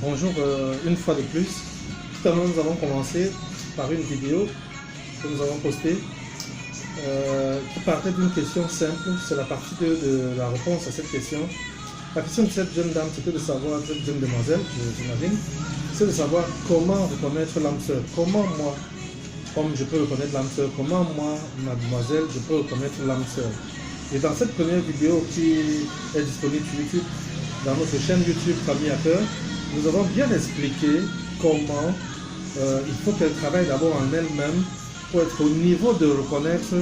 Bonjour une fois de plus. Tout à l'heure nous avons commencé par une vidéo que nous avons postée qui partait d'une question simple. C'est la partie de la réponse à cette question. La question de cette jeune dame, c'était de savoir, cette jeune demoiselle, j'imagine, c'est de savoir comment reconnaître l'âme sœur. Comment moi, comme je peux reconnaître l'âme sœur, comment moi, mademoiselle, je peux reconnaître l'âme sœur. Et dans cette première vidéo qui est disponible sur YouTube, dans notre chaîne YouTube Famille à Cœur, nous avons bien expliqué comment il faut qu'elle travaille d'abord en elle-même pour être au niveau de reconnaître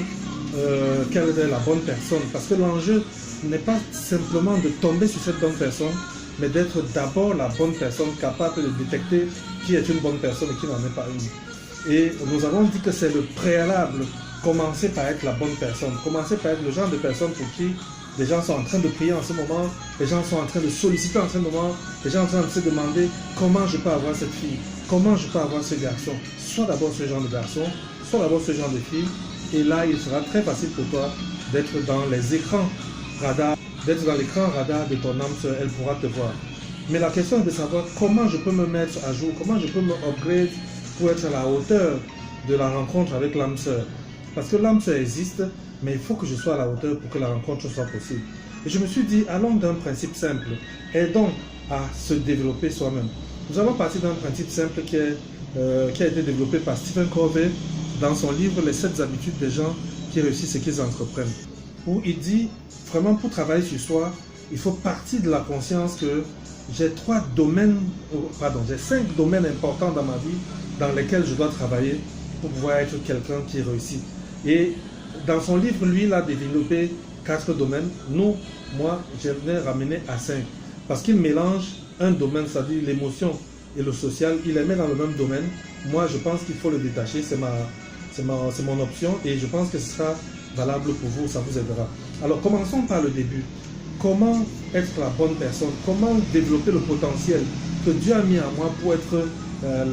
quelle est la bonne personne. Parce que l'enjeu n'est pas simplement de tomber sur cette bonne personne, mais d'être d'abord la bonne personne capable de détecter qui est une bonne personne et qui n'en est pas une. Et nous avons dit que c'est le préalable. Commencer par être la bonne personne. Commencer par être le genre de personne pour qui les gens sont en train de prier en ce moment, les gens sont en train de solliciter en ce moment, les gens sont en train de se demander comment je peux avoir cette fille, comment je peux avoir ce garçon. Soit d'abord ce genre de garçon, soit d'abord ce genre de fille. Et là, il sera très facile pour toi d'être dans les écrans radar, d'être dans l'écran radar de ton âme sœur, elle pourra te voir. Mais la question est de savoir comment je peux me mettre à jour, comment je peux me upgrade pour être à la hauteur de la rencontre avec l'âme sœur. Parce que l'âme sœur existe, mais il faut que je sois à la hauteur pour que la rencontre soit possible. Et je me suis dit, allons d'un principe simple, aidons à se développer soi-même. Nous allons partir d'un principe simple qui a été développé par Stephen Covey dans son livre Les 7 habitudes des gens qui réussissent et qui entreprennent. Où il dit, vraiment pour travailler sur soi, il faut partir de la conscience que j'ai 5 domaines importants dans ma vie dans lesquels je dois travailler pour pouvoir être quelqu'un qui réussit. Et dans son livre, lui, il a développé 4 domaines. Moi, j'aimerais ramener à 5. Parce qu'il mélange un domaine, c'est-à-dire l'émotion et le social, il les met dans le même domaine. Moi, je pense qu'il faut le détacher, c'est mon option et je pense que ce sera valable pour vous, ça vous aidera. Alors, commençons par le début. Comment être la bonne personne? Comment développer le potentiel que Dieu a mis en moi pour être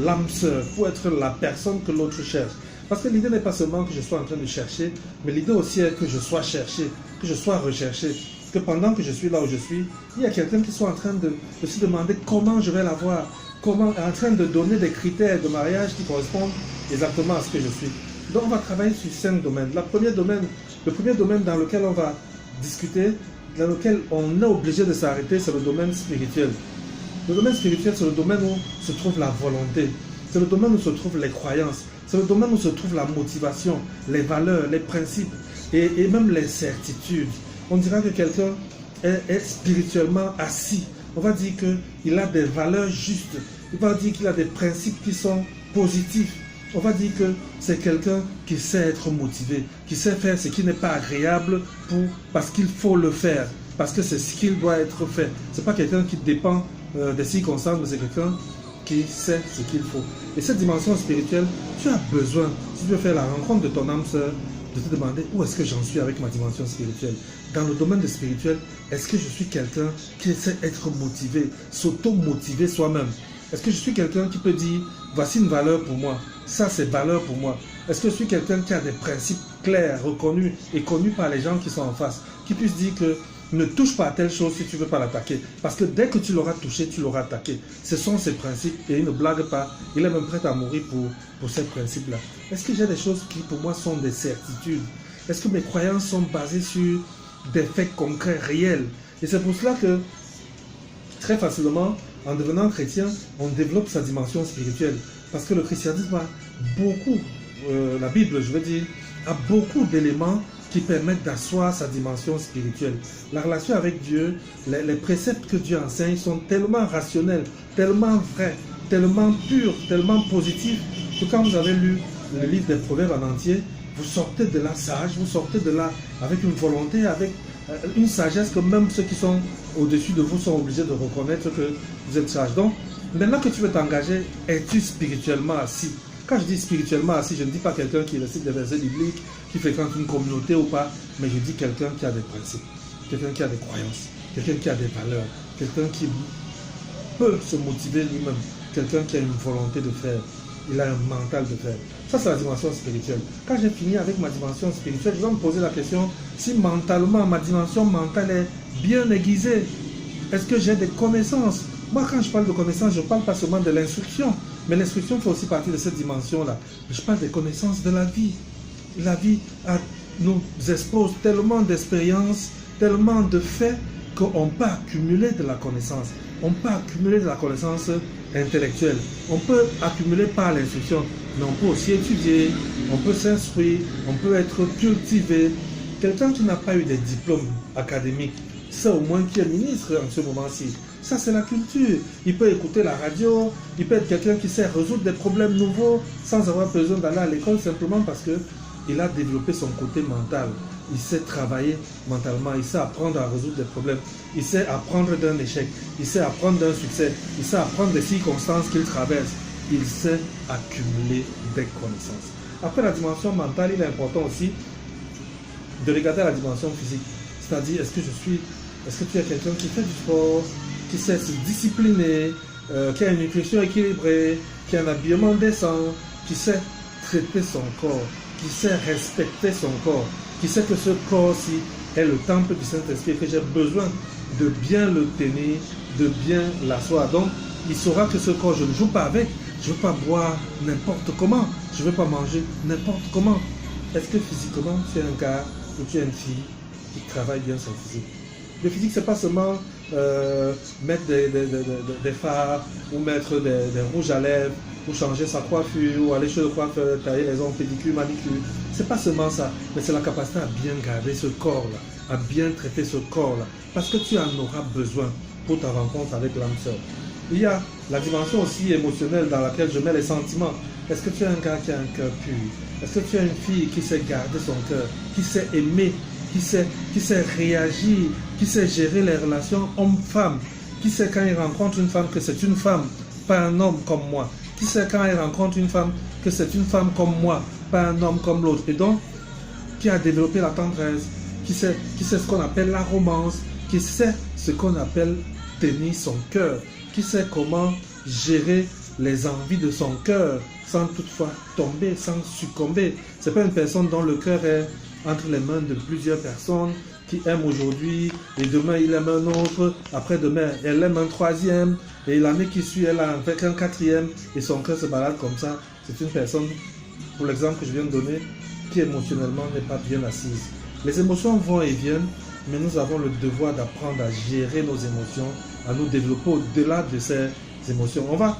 l'âme sœur, pour être la personne que l'autre cherche? Parce que l'idée n'est pas seulement que je sois en train de chercher, mais l'idée aussi est que je sois cherché, que je sois recherché. Que pendant que je suis là où je suis, il y a quelqu'un qui soit en train de se demander comment je vais l'avoir, en train de donner des critères de mariage qui correspondent exactement à ce que je suis. Donc on va travailler sur 5 domaines. Le premier domaine dans lequel on va discuter, dans lequel on est obligé de s'arrêter, c'est le domaine spirituel. Le domaine spirituel, c'est le domaine où se trouve la volonté. C'est le domaine où se trouvent les croyances. C'est le domaine où se trouve la motivation, les valeurs, les principes et même les certitudes. On dira que quelqu'un est spirituellement assis. On va dire qu'il a des valeurs justes. On va dire qu'il a des principes qui sont positifs. On va dire que c'est quelqu'un qui sait être motivé, qui sait faire ce qui n'est pas agréable parce qu'il faut le faire, parce que c'est ce qu'il doit être fait. Ce n'est pas quelqu'un qui dépend des circonstances, mais c'est quelqu'un qui sait ce qu'il faut. Et cette dimension spirituelle, tu as besoin, si tu veux faire la rencontre de ton âme sœur, de te demander où est-ce que j'en suis avec ma dimension spirituelle. Dans le domaine de spirituel, est-ce que je suis quelqu'un qui sait être motivé, s'auto-motiver soi-même? Est-ce que je suis quelqu'un qui peut dire, voici une valeur pour moi, ça c'est valeur pour moi? Est-ce que je suis quelqu'un qui a des principes clairs, reconnus et connus par les gens qui sont en face, qui puissent dire que ne touche pas à telle chose si tu ne veux pas l'attaquer. Parce que dès que tu l'auras touché, tu l'auras attaqué. Ce sont ses principes et il ne blague pas. Il est même prêt à mourir pour ces principes-là. Est-ce que j'ai des choses qui pour moi sont des certitudes? Est-ce que mes croyances sont basées sur des faits concrets, réels? Et c'est pour cela que très facilement, en devenant chrétien, on développe sa dimension spirituelle. Parce que le christianisme a beaucoup, la Bible je veux dire, a beaucoup d'éléments qui permettent d'asseoir sa dimension spirituelle. La relation avec Dieu, les préceptes que Dieu enseigne sont tellement rationnels, tellement vrais, tellement purs, tellement positifs, que quand vous avez lu le livre des Proverbes en entier, vous sortez de là sage, vous sortez de là avec une volonté, avec une sagesse que même ceux qui sont au-dessus de vous sont obligés de reconnaître que vous êtes sage. Donc, maintenant que tu veux t'engager, es-tu spirituellement assis? Quand je dis spirituellement assis, je ne dis pas quelqu'un qui récite des versets bibliques, qui fréquente une communauté ou pas, mais je dis quelqu'un qui a des principes, quelqu'un qui a des croyances, quelqu'un qui a des valeurs, quelqu'un qui peut se motiver lui-même, quelqu'un qui a une volonté de faire, il a un mental de faire. Ça, c'est la dimension spirituelle. Quand j'ai fini avec ma dimension spirituelle, je dois me poser la question, si mentalement, ma dimension mentale est bien aiguisée, est-ce que j'ai des connaissances Moi, quand je parle de connaissance, je ne parle pas seulement de l'instruction, mais l'instruction fait aussi partie de cette dimension-là. Je parle des connaissances de la vie. La vie nous expose tellement d'expériences, tellement de faits, qu'on peut accumuler de la connaissance. On peut accumuler de la connaissance intellectuelle. On peut accumuler par l'instruction, mais on peut aussi étudier, on peut s'instruire, on peut être cultivé. Quelqu'un qui n'a pas eu des diplômes académiques, c'est au moins qui est ministre en ce moment-ci. Ça, c'est la culture. Il peut écouter la radio, il peut être quelqu'un qui sait résoudre des problèmes nouveaux sans avoir besoin d'aller à l'école, simplement parce qu'il a développé son côté mental. Il sait travailler mentalement, il sait apprendre à résoudre des problèmes, il sait apprendre d'un échec, il sait apprendre d'un succès, il sait apprendre des circonstances qu'il traverse, il sait accumuler des connaissances. Après la dimension mentale, il est important aussi de regarder la dimension physique. C'est-à-dire, est-ce que tu es quelqu'un qui fait du sport, qui sait se discipliner, qui a une nutrition équilibrée, qui a un habillement décent, qui sait traiter son corps, qui sait respecter son corps, qui sait que ce corps-ci est le temple du Saint-Esprit et que j'ai besoin de bien le tenir, de bien l'asseoir. Donc, il saura que ce corps, je ne joue pas avec, je ne veux pas boire n'importe comment, je ne veux pas manger n'importe comment. Est-ce que physiquement, tu es un gars ou tu es une fille qui travaille bien son physique? Le physique, ce n'est pas seulement mettre des fards ou mettre des rouges à lèvres ou changer sa coiffure ou aller chez le coiffeur, tailler les ongles, pédicure, manicure. C'est pas seulement ça, mais c'est la capacité à bien garder ce corps-là, à bien traiter ce corps-là, parce que tu en auras besoin pour ta rencontre avec l'âme sœur. Il y a la dimension aussi émotionnelle dans laquelle je mets les sentiments. Est-ce que tu es un gars qui a un cœur pur? Est-ce que tu es une fille qui sait garder son cœur, qui sait aimer, qui sait réagir, qui sait gérer les relations homme-femme, qui sait quand il rencontre une femme que c'est une femme, pas un homme comme moi, qui sait quand il rencontre une femme que c'est une femme comme moi, pas un homme comme l'autre, et donc qui a développé la tendresse, qui sait ce qu'on appelle la romance, qui sait ce qu'on appelle tenir son cœur, qui sait comment gérer les envies de son cœur sans toutefois tomber, sans succomber. C'est pas une personne dont le cœur est entre les mains de plusieurs personnes qui aiment aujourd'hui et demain il aime un autre, après-demain elle aime un troisième et l'année qui suit elle a avec un quatrième et son cœur se balade comme ça. C'est une personne, pour l'exemple que je viens de donner, qui émotionnellement n'est pas bien assise. Les émotions vont et viennent, mais nous avons le devoir d'apprendre à gérer nos émotions, à nous développer au-delà de ces émotions. On va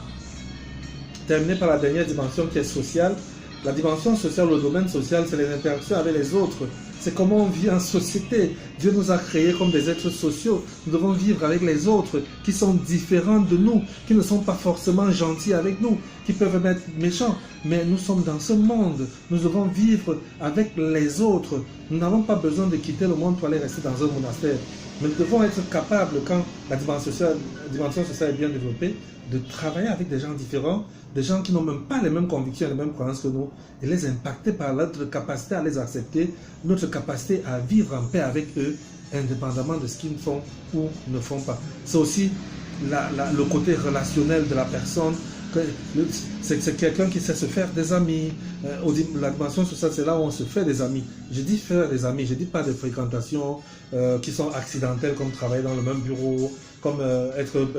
terminer par la dernière dimension qui est sociale. La dimension sociale, le domaine social, c'est les interactions avec les autres. C'est comment on vit en société. Dieu nous a créés comme des êtres sociaux. Nous devons vivre avec les autres qui sont différents de nous, qui ne sont pas forcément gentils avec nous, qui peuvent être méchants. Mais nous sommes dans ce monde. Nous devons vivre avec les autres. Nous n'avons pas besoin de quitter le monde pour aller rester dans un monastère. Mais nous devons être capables, quand la dimension sociale est bien développée, de travailler avec des gens différents, des gens qui n'ont même pas les mêmes convictions, les mêmes croyances que nous, et les impacter par notre capacité à les accepter, notre capacité à vivre en paix avec eux, indépendamment de ce qu'ils font ou ne font pas. C'est aussi le côté relationnel de la personne. C'est quelqu'un qui sait se faire des amis. La dimension sociale, c'est là où on se fait des amis. Je dis faire des amis, je ne dis pas des fréquentations qui sont accidentelles, comme travailler dans le même bureau, comme être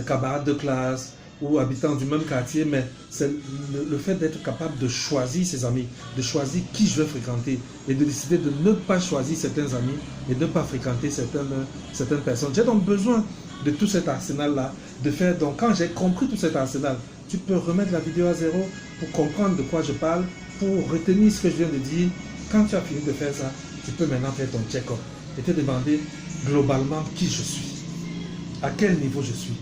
camarade de classe ou habitant du même quartier, mais c'est le fait d'être capable de choisir ses amis, de choisir qui je veux fréquenter et de décider de ne pas choisir certains amis et de ne pas fréquenter certaines personnes. J'ai donc besoin de tout cet arsenal-là, de faire. Donc quand j'ai compris tout cet arsenal, tu peux remettre la vidéo à zéro pour comprendre de quoi je parle, pour retenir ce que je viens de dire. Quand tu as fini de faire ça, tu peux maintenant faire ton check-up et te demander globalement qui je suis, à quel niveau je suis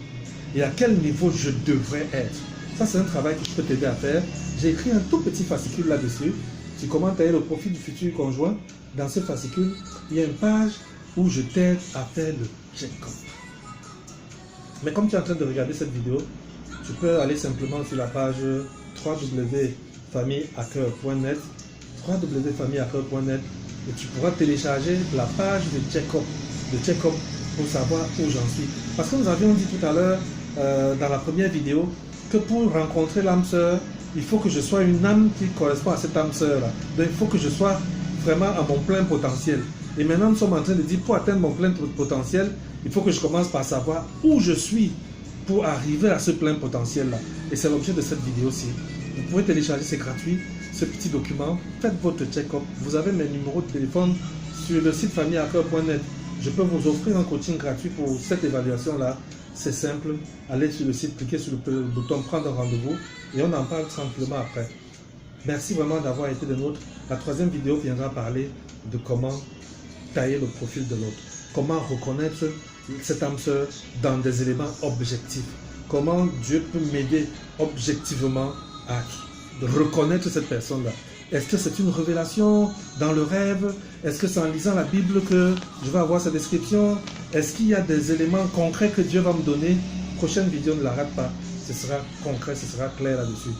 et à quel niveau je devrais être. Ça, c'est un travail que je peux t'aider à faire. J'ai écrit un tout petit fascicule là-dessus. Tu commences à le profil du futur conjoint. Dans ce fascicule, il y a une page où je t'aide à faire le check-up. Mais comme tu es en train de regarder cette vidéo, tu peux aller simplement sur la page www.famillehacker.net www.famillehacker.net et tu pourras télécharger la page de check-up pour savoir où j'en suis. Parce que nous avions dit tout à l'heure dans la première vidéo que pour rencontrer l'âme sœur, il faut que je sois une âme qui correspond à cette âme sœur-là. Donc il faut que je sois vraiment à mon plein potentiel. Et maintenant nous sommes en train de dire, pour atteindre mon plein potentiel, il faut que je commence par savoir où je suis pour arriver à ce plein potentiel-là. Et c'est l'objet de cette vidéo-ci. Vous pouvez télécharger, c'est gratuit, ce petit document. Faites votre check-up. Vous avez mes numéros de téléphone sur le site famillehacker.net. Je peux vous offrir un coaching gratuit pour cette évaluation-là. C'est simple. Allez sur le site, cliquez sur le bouton prendre un rendez-vous et on en parle tranquillement après. Merci vraiment d'avoir été des nôtres. La troisième vidéo viendra parler de comment tailler le profil de l'autre. Comment reconnaître cette âme sœur dans des éléments objectifs. Comment Dieu peut m'aider objectivement à reconnaître cette personne-là. Est-ce que c'est une révélation dans le rêve? Est-ce que c'est en lisant la Bible que je vais avoir sa description? Est-ce qu'il y a des éléments concrets que Dieu va me donner? Prochaine vidéo, ne la rate pas. Ce sera concret, ce sera clair là-dessus.